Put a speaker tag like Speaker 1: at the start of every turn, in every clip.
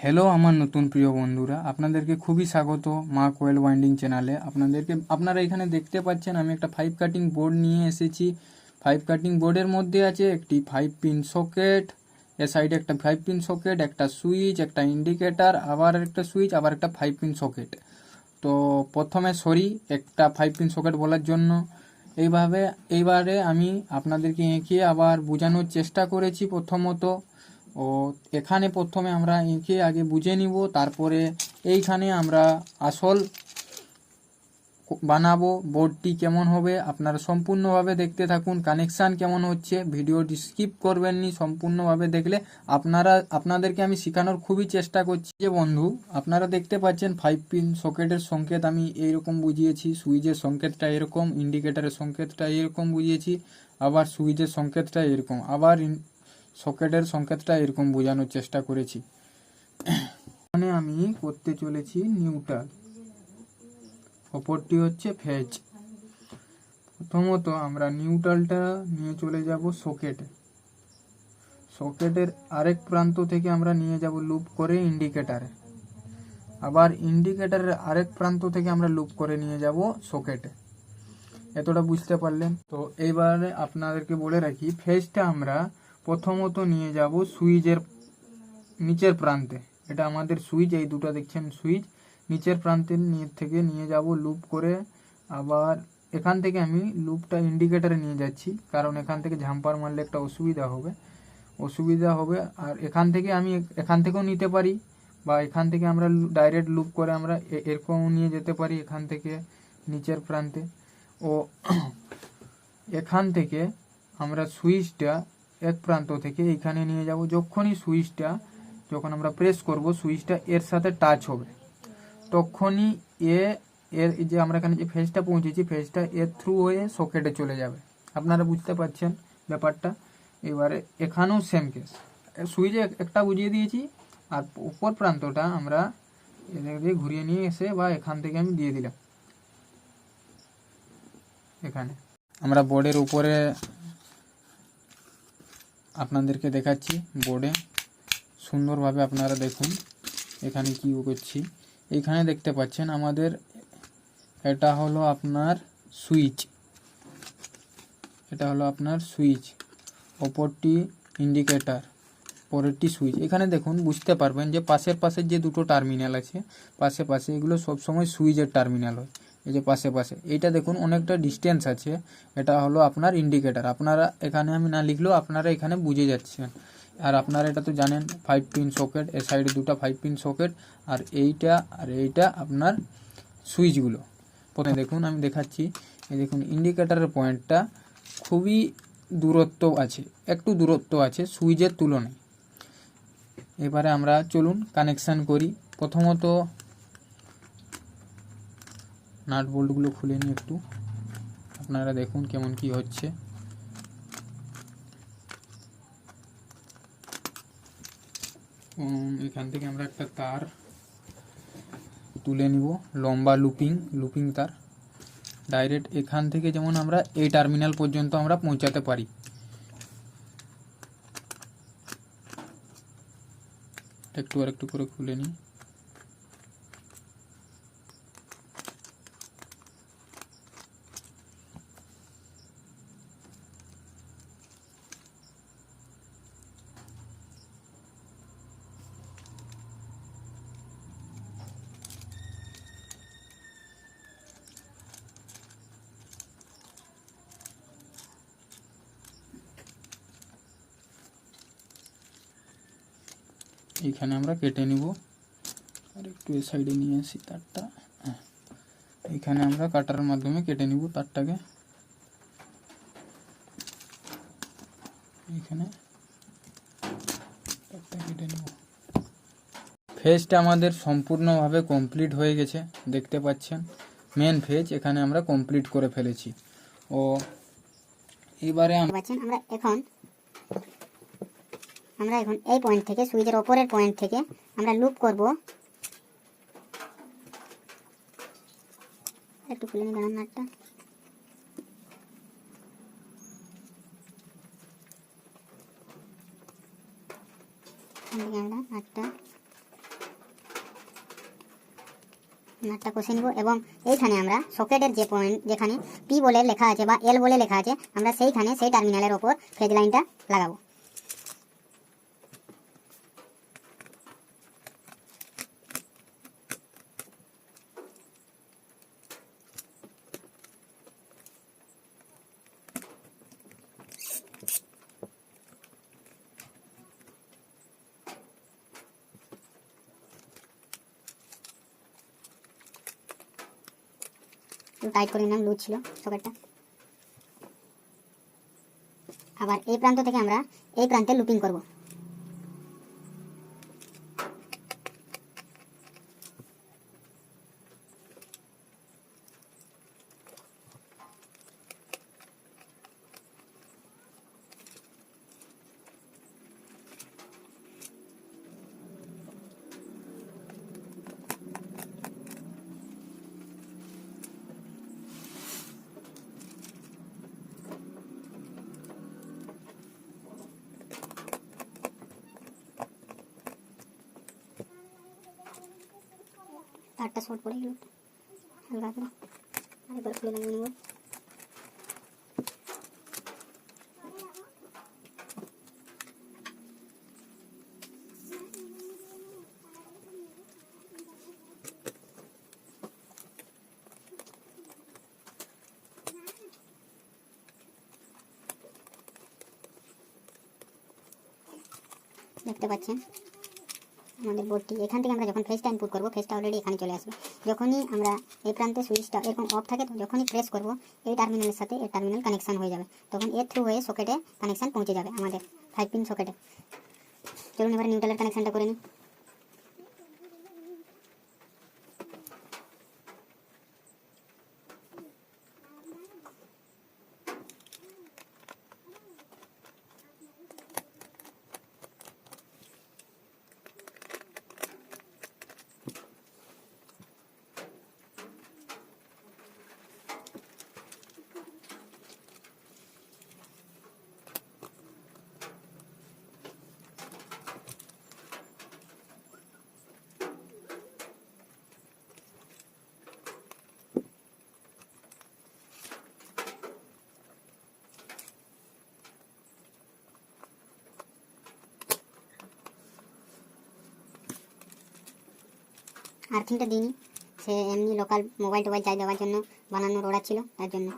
Speaker 1: Hello আমার নতুন প্রিয় বন্ধুরা, আপনাদেরকে খুবই স্বাগত মা কোয়েল ওয়াইন্ডিং চ্যানেলে। আপনারা এখানে দেখতে পাচ্ছেন আমি একটা 5 কাটিং বোর্ড নিয়ে এসেছি। 5 কাটিং বোর্ডের মধ্যে আছে একটি 5 পিন সকেট, এর সাইডে একটা 5 পিন সকেট, একটা সুইচ, একটা ইন্ডিকেটার, আবার একটা সুইচ, আবার একটা 5 পিন সকেট। তো প্রথমে সরি একটা 5 পিন সকেট বলার জন্য। এইবারে আমি আপনাদেরকে এঁকে আবার বোঝানোর চেষ্টা করেছি। এখানে প্রথমে আমরা এঁকে আগে বুঝে নিব, তারপরে এইখানে আমরা আসল বানাবো। বোর্ডটি কেমন হবে আপনারা সম্পূর্ণভাবে দেখতে থাকুন। কানেকশান কেমন হচ্ছে ভিডিওটি স্কিপ করবেন নি, সম্পূর্ণভাবে দেখলে আপনাদেরকে আমি শেখানোর খুবই চেষ্টা করছি। যে বন্ধু আপনারা দেখতে পাচ্ছেন 5 পিন সকেটের সংকেত আমি এইরকম বুঝিয়েছি, সুইচের সংকেতটা এরকম, ইন্ডিকেটারের সংকেতটা এরকম বুঝিয়েছি, আবার সুইচের সংকেতটা এরকম, আবার সকেটের সংকেতটা এরকম বোঝানোর চেষ্টা করেছি। এখানে আমি করতে চলেছি নিউট্রাল, অপরটি হচ্ছে ফেজ। প্রথমত আমরা নিউট্রালটা নিয়ে চলে যাব সকেটে। সকেটের আরেক প্রান্ত থেকে আমরা নিয়ে যাব লুপ করে ইন্ডিকেটারে, আবার ইন্ডিকেটারের আরেক প্রান্ত থেকে আমরা লুপ করে নিয়ে যাব সকেটে। এতটা বুঝতে পারলেন তো? এইবারে আপনাদেরকে বলে রাখি, ফেজটা আমরা প্রথমত নিয়ে যাব সুইচের নিচের প্রান্তে। এটা আমাদের সুইচ, এই দুটো দেখছেন সুইচ, নিচের প্রান্তের থেকে নিয়ে যাব লুপ করে। আবার এখান থেকে আমি লুপটা ইন্ডিকেটারে নিয়ে যাচ্ছি, কারণ এখান থেকে ঝাম্পার মারলে একটা অসুবিধা হবে। আর এখান থেকেও নিতে পারি, বা এখান থেকে আমরা ডাইরেক্ট লুপ করে আমরা এরকম নিয়ে যেতে পারি এখান থেকে নিচের প্রান্তে। ও এখান থেকে আমরা সুইচটা এক প্রান্ত থেকে এখানে নিয়ে যাব। যখন আমরা প্রেস করব সুইচটা এর সাথে টাচ হবে, তখনই এর যে আমরা এখানে যে ফেজটা পৌঁছেছি, ফেজটা এর থ্রু হয়ে সকেটে চলে যাবে। আপনারা বুঝতে পারছেন ব্যাপারটা? এবারে এখানেও সেম কেস, সুইচে একটা বুঝিয়ে দিয়েছি, আর উপর প্রান্তটা আমরা এদিক দিয়ে ঘুরিয়ে নিয়ে এসে বা এখান থেকে আমি দিয়ে দিলাম। এখানে আমরা বোর্ডের উপরে আপনাদেরকে দেখাচ্ছি, বোর্ডে সুন্দরভাবে আপনারা দেখুন এখানে কি করছি। এইখানে দেখতে পাচ্ছেন আমাদের এটা হলো আপনার সুইচ, অপরটি ইন্ডিকেটার, পরেরটি সুইচ। এখানে দেখুন, বুঝতে পারবেন যে পাশের যে দুটো টার্মিনাল আছে পাশে এগুলো সবসময় সুইচের টার্মিনাল হয়। এই যে পাশে এইটা দেখুন অনেকটা ডিস্টেন্স আছে, এটা হলো আপনার ইন্ডিকেটার। আপনারা এখানে আমি না লিখলেও আপনারা এখানে বুঝে যাচ্ছেন। আর আপনারা এটা তো জানেন 5 পিন সকেট, এর সাইডে দুটো 5 পিন সকেট, আর এইটা আপনার সুইচগুলো। প্রথমে দেখুন আমি দেখাচ্ছি, এই দেখুন ইন্ডিকেটারের পয়েন্টটা খুবই একটু দূরত্ব আছে সুইচের তুলনায়। এবারে আমরা চলুন কানেকশান করি। প্রথমত নাট বোল্টগুলো খুলে নিই একটু, আপনারা দেখুন কেমন কি হচ্ছে। এখান থেকে আমরা একটা তার তুলে নিব, লম্বা লুপিং তার। ডাইরেক্ট এখান থেকে যেমন আমরা এই টার্মিনাল পর্যন্ত আমরা পৌঁছাতে পারি। একটু করে খুলে নিই। এইখানে আমরা কেটে নিব, আর একটু এই সাইডে নিয়ে আসি তারটা। এইখানে আমরা কাটার মাধ্যমে কেটে নিব তারটাকে। এইখানে তারটা কেটে নিব। ফেজটা আমাদের সম্পূর্ণভাবে কমপ্লিট হয়ে গেছে, দেখতে পাচ্ছেন মেন ফেজ এখানে আমরা কমপ্লিট করে ফেলেছি। এবারে
Speaker 2: আমরা এখন এই পয়েন্ট থেকে, সুইচের ওপরের পয়েন্ট থেকে আমরা লুপ করব। একটু খুলে নিই নাটটা। আমরা নাটটা নাটটা কষে নিব এবং এইখানে আমরা সকেটের যে পয়েন্ট যেখানে পি বলে লেখা আছে বা এল বলে লেখা আছে আমরা সেইখানে সেই টার্মিনালের ওপর ফেজ লাইনটা লাগাবো। টাইট করে নিলাম, লুজ ছিল সকেটটা। আবার এই প্রান্ত থেকে আমরা এই প্রান্তে লুপিং করব। তারটা শর্ট পড়ে গেল, হালকা করে আরেকবার খুলে লাগিয়ে নেব। দেখতে পাচ্ছেন আমাদের বোর্ডটি, এখান থেকে আমরা যখন ফেজটা ইনপুট করবো ফেজটা অলরেডি এখানে চলে আসবে। যখনই আমরা এই প্রান্তে সুইচটা এরকম অফ থাকে তো যখনই প্রেস করব এই টার্মিনালের সাথে এর টার্মিনাল কানেকশন হয়ে যাবে, তখন এর থ্রু হয়ে সকেটে কানেকশন পৌঁছে যাবে আমাদের 5 পিন সকেটে। চলুন এবার নিউট্রালের কানেকশনটা করে নিই। আর্থিংটা দিইনি, সে এমনি লোকাল মোবাইল টোবাইল চার্জ দেওয়ার জন্য বানানোর অর্ডার ছিল তার জন্য।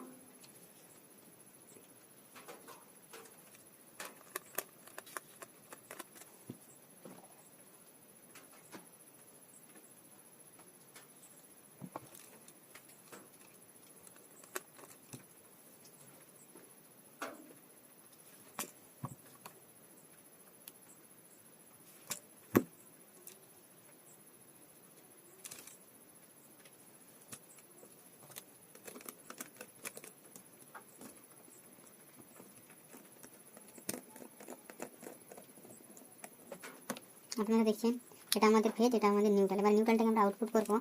Speaker 2: আপনারা দেখছেন এটা আমাদের ফেজ, এটা আমাদের নিউট্রাল। এবার নিউট্রালটাকে আমরা আউটপুট করবো।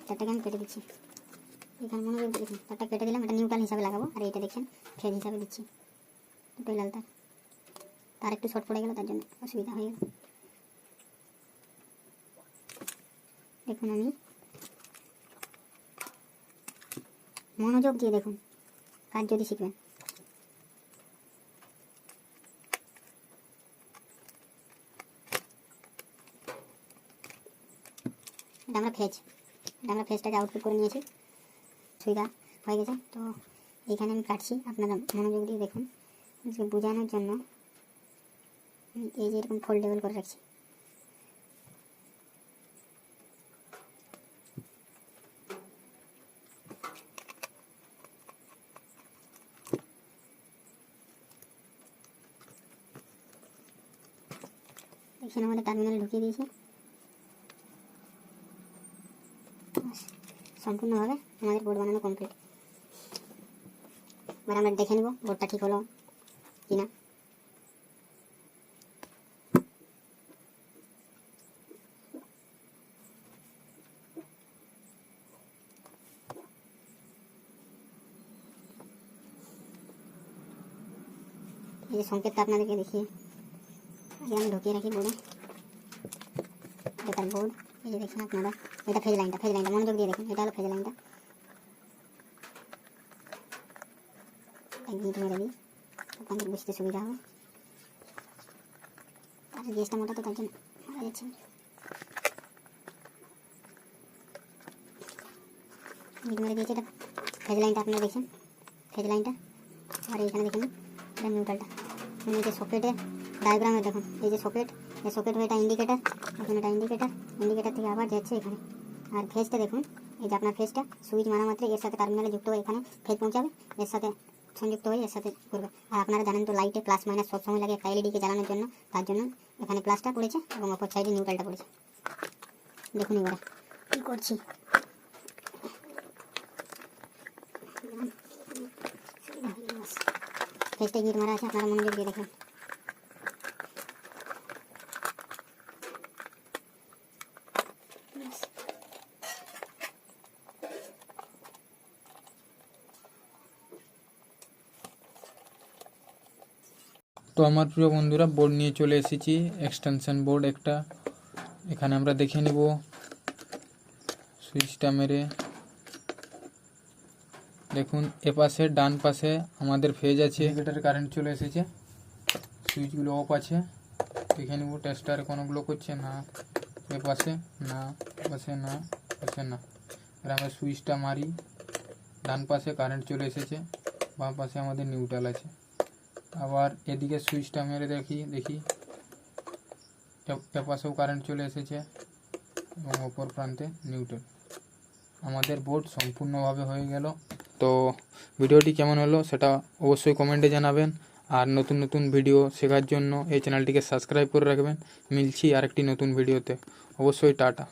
Speaker 2: তারটাকে আমি কেটে দিচ্ছি, এখানে মনে করে দেখুন তারটা কেটে দিলাম, এটা নিউট্রাল হিসাবে লাগাবো। আর এইটা দেখছেন ফেজ হিসাবে দিচ্ছি, দুটোই লাল তার। তার একটু শর্ট পড়ে গেল তার জন্য অসুবিধা হয়ে গেল। দেখুন আমি মনোযোগ দিয়ে দেখুন, কাজ যদি শিখবেন। এটা আমরা ফেজটাকে আউটপুট করে নিয়েছি, সুবিধা হয়ে গেছে। তো এইখানে আমি কাটছি, আপনারা মনোযোগ দিয়ে দেখুন। বোঝানোর জন্য আমি এই যে এরকম ফোল্ডেবল করে রাখছি। এখানে আমাদের টার্মিনাল ঢুকিয়ে দিয়েছি। সম্পূর্ণভাবে আমাদের বোর্ড বানানো কমপ্লিট। এবার আমরা দেখে নেব বোর্ডটা ঠিক হলো কিনা। এই যে সংকেতটা আপনাদেরকে দেখিয়ে আগে আমি ঢুকিয়ে রাখি বোর্ডে। এটা তার বোর্ড, এই যে দেখুন আপনারা, এটা ফেজ লাইনটা মনোযোগ দিয়ে দেখুন, এটা হলো ফেজ লাইনটা। গিট মেরে দিই, আপনাদের বুঝতে সুবিধা হবে। আর গেজটা মোটা তো তার জন্য মারা যাচ্ছে। গিট মেরে দিয়েছে, এটা ফেজ লাইনটা আপনারা দেখছেন, ফেজ লাইনটা। আর এইখানে দেখুন এটা নিউট্রালটা, এই যে সকেটের ডায়াগ্রামে দেখুন, এই যে সকেট, এই সকেট হয়ে এটা ইন্ডিকেটার, এখন এটা ইন্ডিকেটার থেকে আবার যাচ্ছে এখানে। আর ফেজটা দেখুন, এই যে আপনার ফেজটা সুইচ মারা মাত্র এর সাথে টার্মিনালে যুক্ত হয়ে এখানে ফেজ পৌঁছাবে, এর সাথে সংযুক্ত হয়ে এর সাথে করবে। আর আপনারা জানেন তো লাইটে প্লাস মাইনাস সব সময় লাগে একটা এলইডিকে জ্বালানোর জন্য, তার জন্য এখানে প্লাসটা পড়েছে এবং অপর সাইডে নিউট্রালটা পড়েছে। দেখুন এবারে কী করছি, ফেজটা গিট মারা আছে, আপনারা মনোযোগ দিয়ে দেখুন।
Speaker 1: তো আমার প্রিয় বন্ধুরা, বোর্ড নিয়ে চলে এসেছি, এক্সটেনশন বোর্ড একটা। এখানে আমরা দেখে নেব সুইচটা মেরে। দেখুন এপাশে ডান পাশে আমাদের ফেজ আছে, ইন্ডিকেটরে কারেন্ট চলে এসেছে, সুইচগুলো অফ আছে। দেখে নেব টেস্টার কোনোগুলো করছে না, এপাশে না, এপাশে না, এপাশে না। এবার আমরা সুইচটা মারি, ডান পাশে কারেন্ট চলে এসেছে, বাম পাশে আমাদের নিউট্রাল আছে। আবার এদিকে সুইচটা মেরে দেখি এপাশেও কারেন্ট চলে এসেছে এবং অপর প্রান্তে নিউট্রাল। আমাদের বোর্ড সম্পূর্ণভাবে হয়ে গেল। তো ভিডিওটি কেমন হলো সেটা অবশ্যই কমেন্টে জানাবেন। আর নতুন নতুন ভিডিও শেখার জন্য এই চ্যানেলটিকে সাবস্ক্রাইব করে রাখবেন। মিলছি আরেকটি নতুন ভিডিওতে, অবশ্যই টাটা।